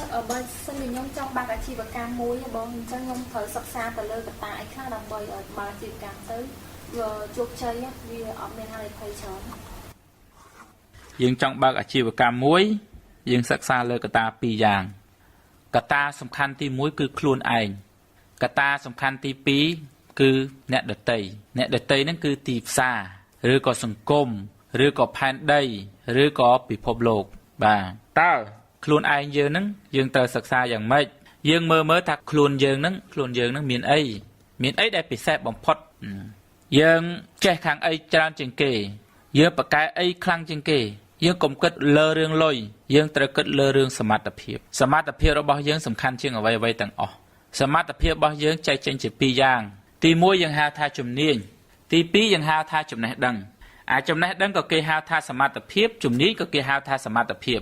ở bên sân mình nhung trong ba cái chi và cam muối bọn trong nhung thở sặc xa và lơ cái tại khác làm bơi ở ba chi cam tới vừa chuột chơi á vì ở bên hai thầy chó យើងចង់បើកអាជីវកម្មមួយយើងសិក្សាលើកត្តាពីរយ៉ាងកត្តាសំខាន់ទី1គឺខ្លួនឯងកត្តាសំខាន់ទី2គឺអ្នកដទៃហ្នឹងគឺទីផ្សារឬក៏សង្គមឬក៏ផែនដីឬក៏ពិភពលោកបាទតើខ្លួនឯងយើងហ្នឹងយើងត្រូវសិក្សាយ៉ាងម៉េចយើងមើលថាខ្លួនយើងហ្នឹងមានអីដែលពិសេសបំផុតយើងចេះខាងអីច្រើនជាងគេយើងបកកែអីខ្លាំងជាងគេយើងកុំគិតលើរឿងលុយយើងត្រូវគិតលើរឿងសមត្ថភាពរបស់យើងសំខាន់ជាងអ្វីៗទាំងអស់សមត្ថភាពរបស់យើងចែកចេញជាពីរយ៉ាងទី1យើងហៅថាជំនាញទី2យើងហៅថាចំណេះដឹងចំណេះដឹងក៏គេហៅថាសមត្ថភាពជំនាញក៏គេហៅថាសមត្ថភាព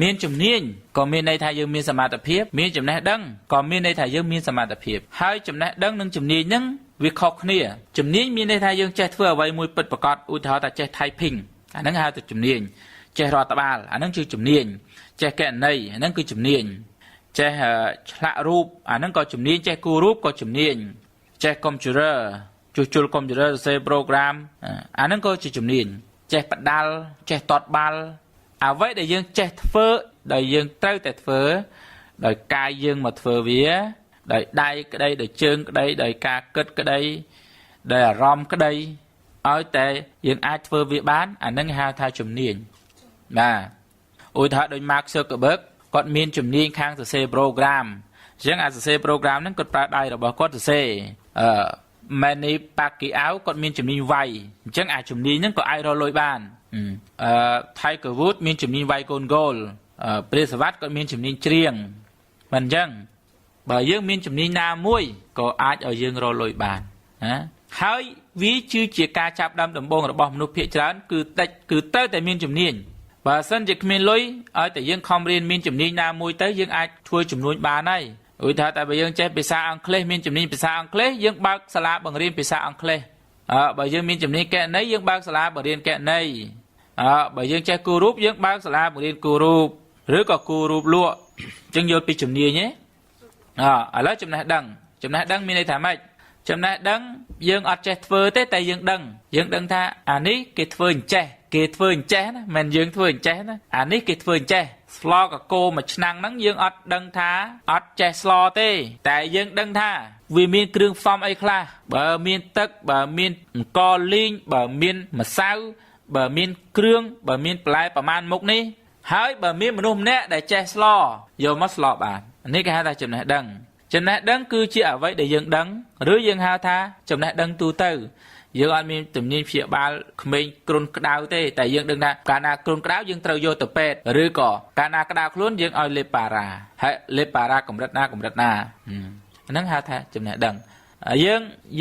មានជំនាញក៏មានន័យថាយើងមានសមត្ថភាពមានចំណេះដឹងក៏មានន័យថាយើងមានសមត្ថភាពហើយចំណេះដឹងនិងជំនាញហ្នឹងវាខុសគ្នាជំនាញមានន័យថាយើងចេះធ្វើអ្វីមួយពិតប្រាកដឧទាហរណ៍ថាចេះ typing អាហ្នឹងហៅថាជំនាញចេះរដ្ឋបាលអាហ្នឹងជាជំនាញចេះកណន័យអាហ្នឹងគឺជំនាញចេះឆ្លាក់រូបអាហ្នឹងក៏ជំនាញចេះគូររូបក៏ជំនាញចេះ computer ជួសជុល computer សរសេរ program អាហ្នឹងក៏ជាជំនាញចេះបដាល់ចេះតតបាល់អ្វីដែលយើងចេះធ្វើដែលយើងត្រូវតែធ្វើដោយកាយយើងមកធ្វើវាដោយដៃក្តីដោយជើងក្តីដោយការគិតក្តីដោយអារម្មណ៍ក្តីឲ្យតែយើងអាចធ្វើវាបានអានឹងហៅថាជំនាញបាទឧទាហរណ៍ដូច Mark Zuckerberg គាត់មានជំនាញខាងសរសេរ program អញ្ចឹងសរសេរ program ហ្នឹងគាត់ប្រើដៃរបស់គាត់សរសេរManny Pacquiao គាត់មានជំនាញវាយអញ្ចឹងជំនាញហ្នឹងក៏អាចរកលុយបានTiger Woods មានជំនាញវាយកូនហ្គោលព្រាសវត្តគាត់មានជំនាញច្រៀងមិនអញ្ចឹងបើយើងមានជំនាញណាមួយក៏អាចឲ្យយើងរកលុយបានណាហើយវាជាការចាប់ដើមដំបូងរបស់មនុស្សភាគច្រើនគឺត្រូវតែមានជំនាញបើសិនជាគ្មានលុយឲ្យតែយើងខំរៀនមានជំនាញណាមួយទៅយើងអាចធ្វើចំនួនបានហើយឧទាហរណ៍តែបើយើងចេះភាសាអង់គ្លេសមានជំនាញភាសាអង់គ្លេសយើងបើកសាលាបង្រៀនភាសាអង់គ្លេសបើយើងមានជំនាញគណនេយ្យយើងបើកសាលាបង្រៀនគណនេយ្យបើយើងចេះគូររូបយើងបើកសាលាបង្រៀនគូររូបឬក៏គូររូបលក់អញ្ចឹងយល់ពីជំនាញទេឥឡូវចំណេះដឹងមានន័យថាម៉េចចំណេះដឹងយើងអត់ចេះធ្វើទេតែយើងដឹងថាអានេះគេធ្វើអញ្ចេះណាមិនយើងធ្វើអញ្ចេះណាអានេះគេធ្វើអញ្ចេះស្លកកោមួយឆ្នាំងហ្នឹងយើងអត់ដឹងថាអត់ចេះស្លទេតែយើងដឹងថាវាមានគ្រឿងផ្សំអីខ្លះបើមានទឹកបើមានអង្ករលីងបើមានម្សៅបើមានគ្រឿងបើមានបន្លែប្រមាណមុខនេះហើយបើមានមនុស្សម្នាក់ដែលចេះស្លយកមកស្លបាននេះគេហៅថាចំណេះដឹងគឺជាអ្វីដែលយើងដឹងឬយើងហៅថាចំណេះដឹងទូទៅយើងអត់មានជំនាញព្យាបាលក្មេងគ្រុនក្តៅទេតែយើងដឹងថាកាលណាគ្រុនក្តៅយើងត្រូវយកទៅពេទ្យឬក៏កាលណាក្តៅខ្លួនយើងឲ្យលេបប៉ារ៉ាហើយលេបប៉ារ៉ាកម្រិតណាហ្នឹងហៅថាចំណេះដឹង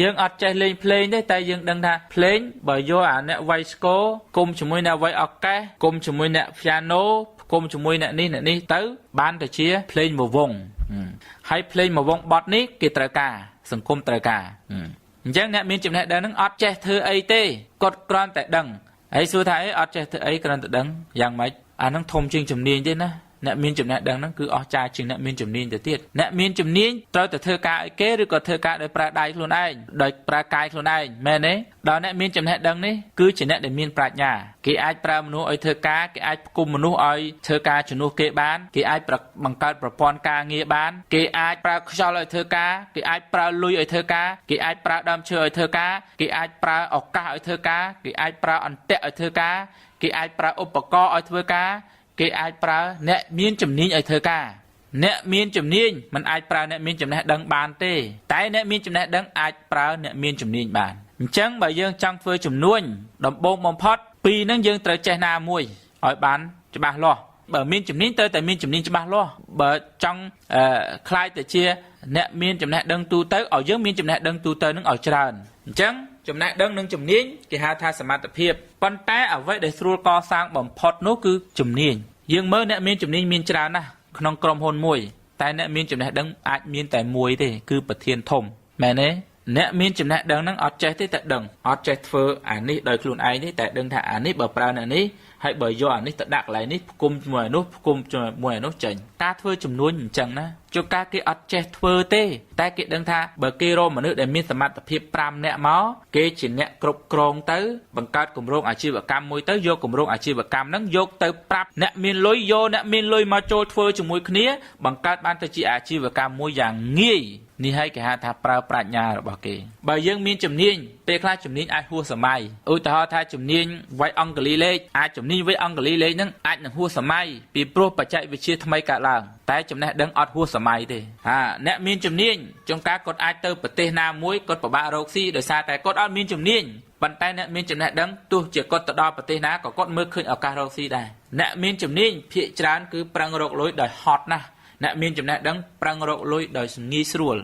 យើងអត់ចេះលេងភ្លេងទេតែយើងដឹងថាភ្លេងបើយកអាអ្នកវាយស្គរគុំជាមួយអ្នកវាយអកេសគុំជាមួយអ្នកព្យ៉ាណូគុំជាមួយអ្នកនេះទៅបានតែជាភ្លេងមួយវង់ហើយភ្លេងមួយវង់បទនេះគេត្រូវការសង្គមត្រូវការអញ្ចឹងអ្នកមានចំណេះដឹងហ្នឹងអត់ចេះធ្វើអីទេគាត់គ្រាន់តែដឹងហើយសួរថាអត់ចេះធ្វើអីគ្រាន់តែដឹងយ៉ាងម៉េចអាហ្នឹងធំជាងជំនាញទេណាអ្នកមានចំណេះដឹងហ្នឹងគឺអស្ចារ្យជាងអ្នកមានជំនាញទៅទៀតអ្នកមានជំនាញត្រូវតែធ្វើការឲ្យគេឬក៏ធ្វើការដោយប្រើដៃខ្លួនឯងដោយប្រើកាយខ្លួនឯងមែនទេដល់អ្នកមានចំណេះដឹងនេះគឺជាអ្នកដែលមានប្រាជ្ញាគេអាចប្រើមនុស្សឲ្យធ្វើការគេអាចផ្គុំមនុស្សឲ្យធ្វើការជំនួសគេបានគេអាចបង្កើតប្រព័ន្ធការងារបានគេអាចប្រើខ្យល់ឲ្យធ្វើការគេអាចប្រើលុយឲ្យធ្វើការគេអាចប្រើដើមឈើឲ្យធ្វើការគេអាចប្រើឱកាសឲ្យធ្វើការគេអាចប្រើអន្ទាក់ឲ្យធ្វើការគេអាចប្រើឧបករណ៍ឲ្យធ្វើការគេអាចប្រើអ្នកមានជំនាញឲ្យធ្វើការអ្នកមានជំនាញមិនអាចប្រើអ្នកមានចំណេះដឹងបានទេតែអ្នកមានចំណេះដឹងអាចប្រើអ្នកមានជំនាញបានអញ្ចឹងបើយើងចង់ធ្វើជំនួញដំបូងបំផុតពីរហ្នឹងយើងត្រូវចេះណាមួយឲ្យបានច្បាស់លាស់បើមានជំនាញត្រូវតែមានជំនាញច្បាស់លាស់បើចង់ខ្លាយទៅជាអ្នកមានចំណេះដឹងទូទៅឲ្យយើងមានចំណេះដឹងទូទៅនឹងឲ្យច្រើនអញ្ចឹងចំណេះដឹងនិងជំនាញគេហៅថាសមត្ថភាពប៉ុន្តែអ្វីដែលស្រួលកសាងបំផុតនោះគឺជំនាញយើងមើលអ្នកមានជំនាញមានច្រើនណាស់ក្នុងក្រុមហ៊ុនមួយតែអ្នកមានចំណេះដឹងអាចមានតែមួយទេគឺប្រធានធំមែនទេអ្នកមានចំណេះដឹងហ្នឹងអត់ចេះទេតែដឹងអត់ចេះធ្វើអានេះដោយខ្លួនឯងទេតែដឹងថាអានេះបើប្រើអ្នកនេះ ហើយបើយកអានេះទៅដាក់កន្លែងនេះគុំជាមួយនោះគុំជាមួយនោះចេញការធ្វើចំនួនអញ្ចឹងណាជួនកាលគេអត់ចេះធ្វើទេតែគេដឹងថាបើគេរកមនុស្សដែលមានសមត្ថភាព5នាក់មកគេជាអ្នកគ្រប់គ្រងទៅបង្កើតគម្រោងអាជីវកម្មមួយទៅយកគម្រោងអាជីវកម្មហ្នឹងយកទៅប្រាប់អ្នកមានលុយយកអ្នកមានលុយមកចូលធ្វើជាមួយគ្នាបង្កើតបានទៅជាអាជីវកម្មមួយយ៉ាងងាយនេះហើយគេហៅថាប្រើប្រាជ្ញារបស់គេបើយើងមានជំនាញពេលខ្លះជំនាញអាចហួសសម័យឧទាហរណ៍ថាជំនាញវ័យអង្គលេលេខអាចជំនាញវ័យអង្គលេលេខហ្នឹងអាចនឹងហួសសម័យពីព្រោះបច្ចេកវិទ្យាថ្មីកើតឡើងតែចំណេះដឹងអត់ហួសសម័យទេអ្នកមានជំនាញចុងការគាត់អាចទៅប្រទេសណាមួយគាត់ពិបាករកស៊ីដោយសារតែគាត់អត់មានជំនាញប៉ុន្តែអ្នកមានចំណេះដឹងទោះជាគាត់ទៅដល់ប្រទេសណាក៏គាត់មើលឃើញឱកាសរកស៊ីដែរអ្នកមានជំនាញភាគច្រើនគឺប្រឹងរកលុយដោយហត់ណាស់អ្នកមានចំណេះដឹងប្រឹងរកលុយដោយងាយស្រួល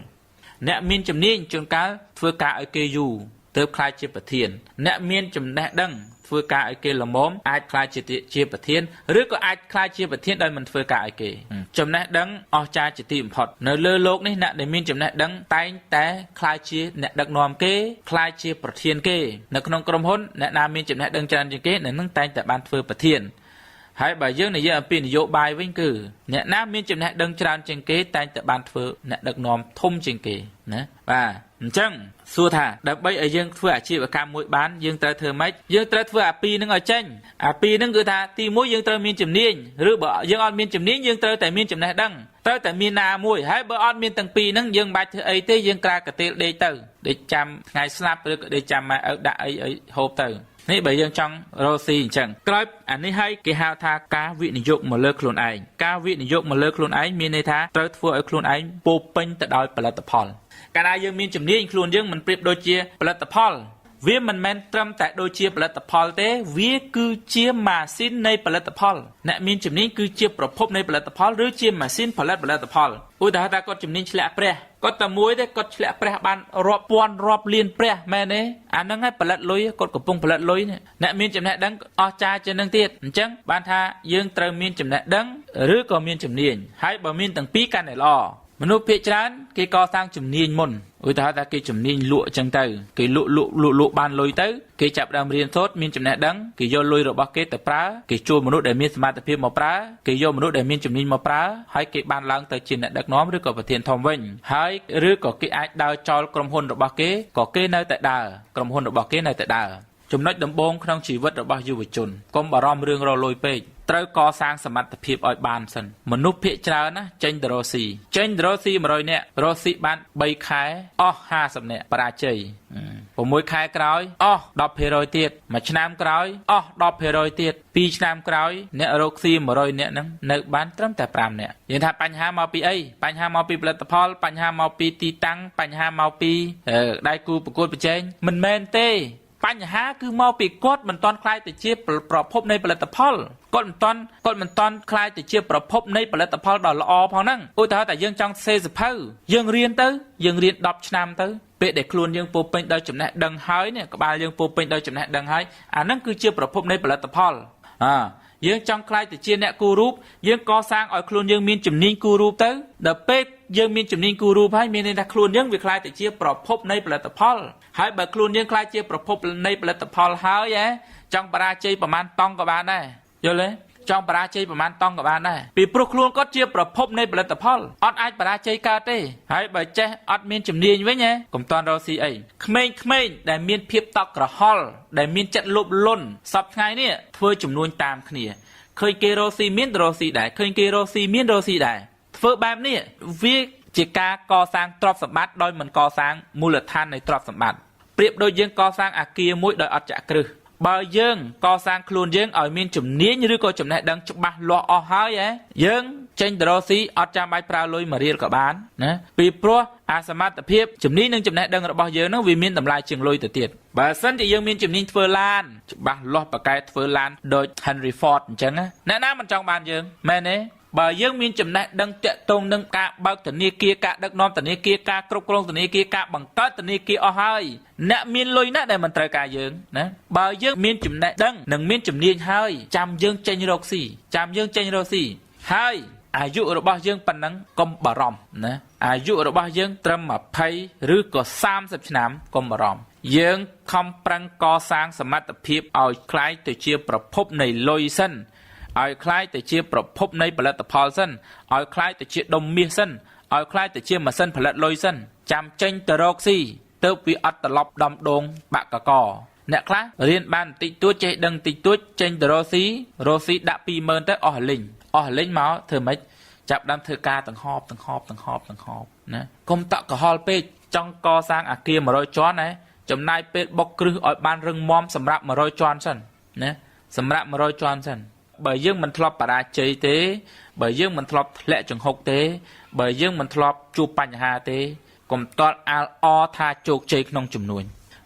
អ្នកមានជំនាញជួនកាលធ្វើការឲ្យគេយូរទើបខ្លាចជាប្រធានអ្នកមានចំណេះដឹងធ្វើការឲ្យគេល្មមអាចខ្លាចជាប្រធានឬក៏អាចខ្លាចជាប្រធានដោយមិនធ្វើការឲ្យគេចំណេះដឹងអស្ចារ្យជាទីបំផុតនៅលើโลกនេះអ្នកដែលមានចំណេះដឹងតែងតែខ្លាចជាអ្នកដឹកនាំគេខ្លាចជាប្រធានគេនៅក្នុងក្រុមហ៊ុនអ្នកណាមានចំណេះដឹងច្រើនជាងគេនឹងតែងតែបានធ្វើប្រធានហើយបើយើងនិយាយអំពីនយោបាយវិញគឺអ្នកណាមានចំណេះដឹងច្រើនជាងគេតែងតែបានធ្វើអ្នកដឹកនាំធំជាងគេណាបាទអញ្ចឹងសួរថាដើម្បីឲ្យយើងធ្វើអាជីវកម្មមួយបានយើងត្រូវធ្វើម៉េចយើងត្រូវធ្វើអាពីរនឹងឲ្យចេញអាពីរនឹងគឺថាទី1យើងត្រូវមានជំនាញឬបើយើងអត់មានជំនាញយើងត្រូវតែមានចំណេះដឹងត្រូវតែមានណាមួយហើយបើអត់មានទាំងពីរនឹងយើងមិនបាច់ធ្វើអីទេយើងក្រាលកាទេលដេកទៅដេកចាំថ្ងៃស្លាប់ឬក៏ដេកចាំម៉ែឪដាក់អីហូបទៅនេះបើយើងចង់រកស៊ីអញ្ចឹងក្រោយអានេះឲ្យគេហៅថាការវិនិយោគមកលើខ្លួនឯងការវិនិយោគមកលើខ្លួនឯងមានន័យថាត្រូវធ្វើឲ្យខ្លួនឯងពោពេញទៅដោយផលិតផលកាលណាយើងមានជំនាញខ្លួនយើងមិនប្រៀបដូចជាផលិតផលវាមិនមែនត្រឹមតែដូចជាផលិតផលទេវាគឺជាម៉ាស៊ីននៃផលិតផលអ្នកមានជំនាញគឺជាប្រភពនៃផលិតផលឬជាម៉ាស៊ីនផលិតផលិតផលឧទាហរណ៍ថាគាត់ជំនាញឆ្លាក់ព្រះគាត់តែមួយទេគាត់ឆ្លាក់ព្រះបានរាប់ពាន់រាប់លានព្រះមែនទេអាហ្នឹងហើយផលិតលុយគាត់កំពុងផលិតលុយអ្នកមានចំណេះដឹងអស្ចារ្យជាងនឹងទៀតអញ្ចឹងបានថាយើងត្រូវមានចំណេះដឹងឬក៏មានជំនាញហើយបើមានទាំងពីរកាន់តែល្អមនុស្សភាគច្រើនគេកសាងជំនាញមុនឧទាហរណ៍ថាគេជំនាញលក់អញ្ចឹងទៅគេលក់បានលុយទៅគេចាប់ដើមរៀនសូត្រមានចំណេះដឹងគេយកលុយរបស់គេទៅប្រើគេជួលមនុស្សដែលមានសមត្ថភាពមកប្រើគេយកមនុស្សដែលមានជំនាញមកប្រើហើយគេបានឡើងទៅជាអ្នកដឹកនាំឬក៏ប្រធានធំវិញហើយឬក៏គេអាចដើរចោលក្រុមហ៊ុនរបស់គេក៏គេនៅតែដើរក្រុមហ៊ុនរបស់គេនៅតែដើរចំណុចដំបូងក្នុងជីវិតរបស់យុវជនកុំបារម្ភរឿងរកលុយពេកត្រូវកសាងសមត្ថភាពឲ្យបានសិនមនុស្សភាគច្រើនណាចេញទៅរកស៊ី100នាក់រកស៊ីបាន3ខែអស់50នាក់បរាជ័យ6ខែក្រោយអស់ 10% ទៀត1ឆ្នាំក្រោយអស់ 10% ទៀត2ឆ្នាំក្រោយអ្នករកស៊ី100នាក់ហ្នឹងនៅបានត្រឹមតែ5នាក់និយាយថាបញ្ហាមកពីអីបញ្ហាមកពីផលិតផលបញ្ហាមកពីទីតាំងបញ្ហាមកពីដៃគូប្រកួតប្រជែងមិនមែនទេបញ្ហាគឺមកពីគាត់មិនទាន់ខ្លាយទៅជាប្រភពនៃផលិតផលគាត់មិនទាន់ខ្លាយទៅជាប្រភពនៃផលិតផលដ៏ល្អផងហ្នឹងឧទាហរណ៍តែយើងចង់សេសភៅយើងរៀន10ឆ្នាំទៅពេលដែលខ្លួនយើងពោពេញដោយចំណេះដឹងហើយនេះក្បាលយើងពោពេញដោយចំណេះដឹងហើយអាហ្នឹងគឺជាប្រភពនៃផលិតផលយើងចង់ខ្លាយទៅជាអ្នកគូររូបយើងកសាងឲ្យខ្លួនយើងមានជំនាញគូររូបទៅដល់ពេលយើងមានជំនាញគូររូបហើយមានន័យថាខ្លួនយើងវាខ្លាយទៅជាប្រភពនៃផលិតផលហើយបើខ្លួនយើងខ្លាយជាប្រភពនៃផលិតផលហើយចង់បរាជ័យប្រមាណតង់ក៏បានដែរយល់ទេចង់បរាជ័យប្រមាណតង់ក៏បានដែរពីព្រោះខ្លួនគាត់ជាប្រភពនៃផលិតផលអត់អាចបរាជ័យកើតទេហើយបើចេះអត់មានជំនាញវិញកុំតន់រកស៊ីអីក្មេងៗដែលមានភាពតក់ក្រហល់ដែលមានចិត្តលោភលន់សពថ្ងៃនេះធ្វើចំនួនតាមគ្នាឃើញគេរកស៊ីមានរកស៊ីដែរឃើញគេរកស៊ីមានរកស៊ីដែរធ្វើបែបនេះវាជាការកសាងទ្រព្យសម្បត្តិដោយមិនកសាងមូលដ្ឋាននៃទ្រព្យសម្បត្តិប្រៀបដូចយើងកសាងអគារមួយដោយអត់ចាក់គ្រឹះបើយើងកសាងខ្លួនយើងឲ្យមានជំនាញឬក៏ចំណេះដឹងច្បាស់លាស់អស់ហើយយើងចេញទៅរកស៊ីអត់ចាំបាច់ប្រើលុយ1រៀលក៏បានណាពីព្រោះអាសមត្ថភាពជំនាញនិងចំណេះដឹងរបស់យើងនឹងវាមានតម្លៃជាងលុយទៅទៀតបើសិនជាយើងមានជំនាញធ្វើឡានច្បាស់លាស់ប៉ាកែធ្វើឡានដូច Henry Ford អញ្ចឹងអ្នកណាមិនចង់បានយើងមែនទេបើយើងមានចំណេះដឹងតាក់ទងនឹងការបើកធនាគារការដឹកនាំធនាគារការគ្រប់គ្រងធនាគារការបង្កើតធនាគារអស់ហើយអ្នកមានលុយណាស់ដែលមិនត្រូវការយើងណាបើយើងមានចំណេះដឹងនិងមានជំនាញហើយចាំយើងចេញរកស៊ីហើយអាយុរបស់យើងប៉ុណ្ណឹងកុំបារម្ភណាអាយុរបស់យើងត្រឹម20ឬក៏30ឆ្នាំកុំបារម្ភ យើងខំប្រឹងកសាងសមត្ថភាពឲ្យคล้ายទៅជាប្រភពនៃលុយសិនឲ្យคล้ายទៅជាប្រភពនៃផលិតផលសិនឲ្យคล้ายទៅជាដុំមាសសិនឲ្យคล้ายទៅជាម៉ាស៊ីនផលិតលុយសិនចាំចេញទៅរកស៊ីទៅវាអត់ត្រឡប់ដំដងបាក់កកអ្នកខ្លះរៀនបានបន្តិចតួចចេះដឹងបន្តិចតួចចេញទៅរកស៊ីដាក់ 20000 ទៅអស់លីងមកធ្វើម៉េចចាប់ដើមធ្វើការទាំងហប់ណាកុំតក់ក្រហល់ពេកចង់កសាងអាគារ100ជាន់ណាចំណាយពេលបុកគ្រឹះឲ្យបានរឹងមាំសម្រាប់100ជាន់សិនណាសម្រាប់100ជាន់សិនបើយើងមិនធ្លាប់បរាជ័យទេបើយើងមិនធ្លាប់ធ្លាក់ចង្ហុកទេបើយើងមិនធ្លាប់ជួបបញ្ហាទេកុំតល់អាលអថាជោគជ័យក្នុងជំនួញ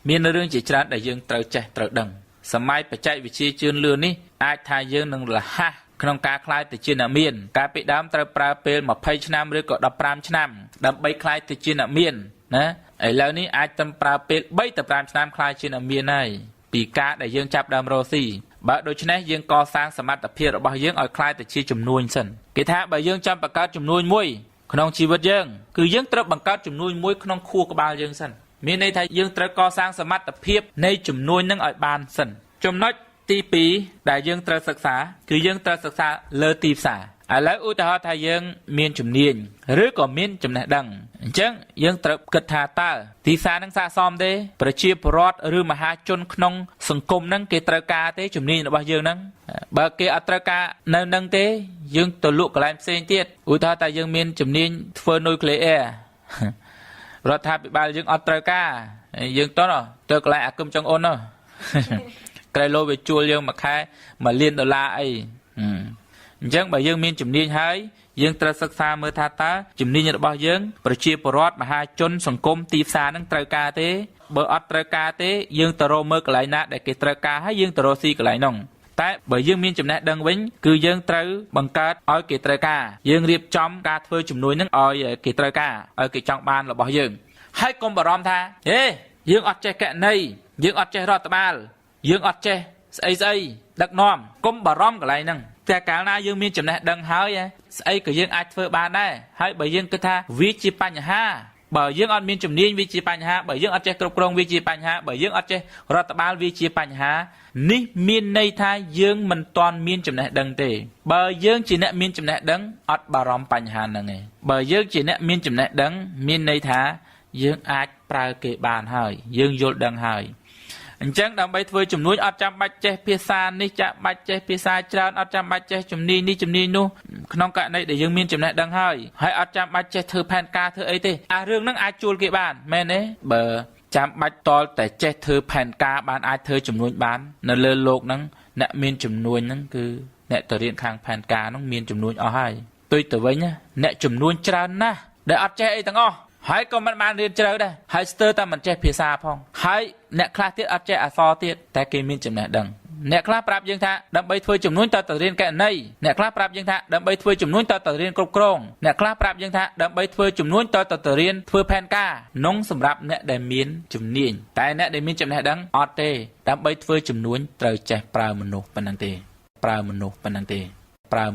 មានរឿងជាច្រើនដែលយើងត្រូវចេះត្រូវដឹងសម័យបច្ចេកវិទ្យាជឿនលឿននេះអាចថាយើងនឹងលះហះក្នុងការខ្លាយទៅជាអ្នកមានកាលពីដើមត្រូវប្រើពេល20ឆ្នាំឬក៏15ឆ្នាំដើម្បីខ្លាយទៅជាអ្នកមានណាឥឡូវនេះអាចត្រឹមប្រើពេល3ទៅ5ឆ្នាំខ្លាយជាអ្នកមានហើយពីការដែលយើងចាប់ដើមរកស៊ីបើដូច្នេះយើងកសាងសមត្ថភាពរបស់យើងឲ្យខ្លាយទៅជាជំនួញសិនគេថាបើយើងចង់បង្កើតជំនួញមួយក្នុងជីវិតយើងគឺយើងត្រូវបង្កើតជំនួញមួយក្នុងខួរក្បាលយើងសិនមានន័យថាយើងត្រូវកសាងសមត្ថភាពនៃជំនួញនឹងឲ្យបានសិនចំណុចទី2ដែលយើងត្រូវសិក្សាគឺយើងត្រូវសិក្សាលើទីផ្សារឥឡូវឧទាហរណ៍ថាយើងមានជំនាញឬក៏មានចំណេះដឹងអញ្ចឹងយើងត្រូវគិតថាតើទីផ្សារនឹងស័ក្តិសមទេប្រជាពលរដ្ឋឬមហាជនក្នុងសង្គមហ្នឹងគេត្រូវការទេជំនាញរបស់យើងហ្នឹងបើគេអត់ត្រូវការនៅនឹងទេយើងទៅលក់កន្លែងផ្សេងទៀតឧទាហរណ៍ថាយើងមានជំនាញធ្វើ nuclear រដ្ឋាភិបាលយើងអត់ត្រូវការយើងតោះទៅកន្លែងអាគឹមចុងអ៊ុនក្រៃលោវាជួលយើងមួយខែ$1លានអីអញ្ចឹងបើយើងមានជំនាញហើយយើងត្រូវសិក្សាមើលថាតើជំនាញរបស់យើងប្រជាពលរដ្ឋមហាជនសង្គមទីផ្សារនឹងត្រូវការទេបើអត់ត្រូវការទេយើងទៅរកមើលកន្លែងណាដែលគេត្រូវការហើយយើងទៅរកស៊ីកន្លែងនោះតែបើយើងមានចំណេះដឹងវិញគឺយើងត្រូវបង្កើតឲ្យគេត្រូវការយើងរៀបចំការធ្វើជំនួយនឹងឲ្យគេត្រូវការឲ្យគេចង់បានរបស់យើងហើយកុំបារម្ភថាយើងអត់ចេះកណន័យយើងអត់ចេះរដ្ឋបាលយើងអត់ចេះស្អីដឹកនាំកុំបារម្ភកន្លែងហ្នឹងតែកាលណាយើងមានចំណេះដឹងហើយស្អីក៏យើងអាចធ្វើបានដែរហើយបើយើងគិតថាវាជាបញ្ហាបើយើងអត់មានជំនាញវាជាបញ្ហាបើយើងអត់ចេះគ្រប់គ្រងវាជាបញ្ហាបើយើងអត់ចេះរដ្ឋបាលវាជាបញ្ហានេះមានន័យថាយើងមិនទាន់មានចំណេះដឹងទេបើយើងជាអ្នកមានចំណេះដឹងអត់បារម្ភបញ្ហាហ្នឹងទេបើយើងជាអ្នកមានចំណេះដឹងមានន័យថាយើងអាចប្រើគេបានហើយយើងយល់ដឹងហើយអញ្ចឹងដើម្បីធ្វើជំនួយអត់ចាំបាច់ចេះភាសានេះចាំបាច់ចេះភាសាច្រើនអត់ចាំបាច់ចេះជំនាញនេះជំនាញនោះក្នុងករណីដែលយើងមានចំណេះដឹងហើយអត់ចាំបាច់ចេះធ្វើផែនការធ្វើអីទេរឿងហ្នឹងអាចជួលគេបានមែនទេបើចាំបាច់តលតែចេះធ្វើផែនការបានអាចធ្វើជំនួយបាននៅលើលោកហ្នឹងអ្នកមានជំនួយហ្នឹងគឺអ្នកទៅរៀនខាងផែនការហ្នឹងមានជំនួយអស់ហើយទុយទៅវិញអ្នកជំនួយច្រើនណាស់ដែលអត់ចេះអីទាំងអស់ហើយក៏មិនបានរៀនជ្រៅដែរហើយស្ទើរតែមិនចេះភាសាផងហើយអ្នកខ្លះទៀតអត់ចេះអក្សរទៀតតែគេមានចំណេះដឹងអ្នកខ្លះប្រាប់យើងថាដើម្បីធ្វើជំនួញតើទៅរៀនកណន័យអ្នកខ្លះប្រាប់យើងថាដើម្បីធ្វើជំនួញតើទៅរៀនគ្រប់គ្រងអ្នកខ្លះប្រាប់យើងថាដើម្បីធ្វើជំនួញតើទៅរៀនធ្វើផែនការនោះសម្រាប់អ្នកដែលមានជំនាញតែអ្នកដែលមានចំណេះដឹងអត់ទេដើម្បីធ្វើជំនួញត្រូវចេះប្រើមនុស្សប៉ុណ្ណឹងទេប្រើ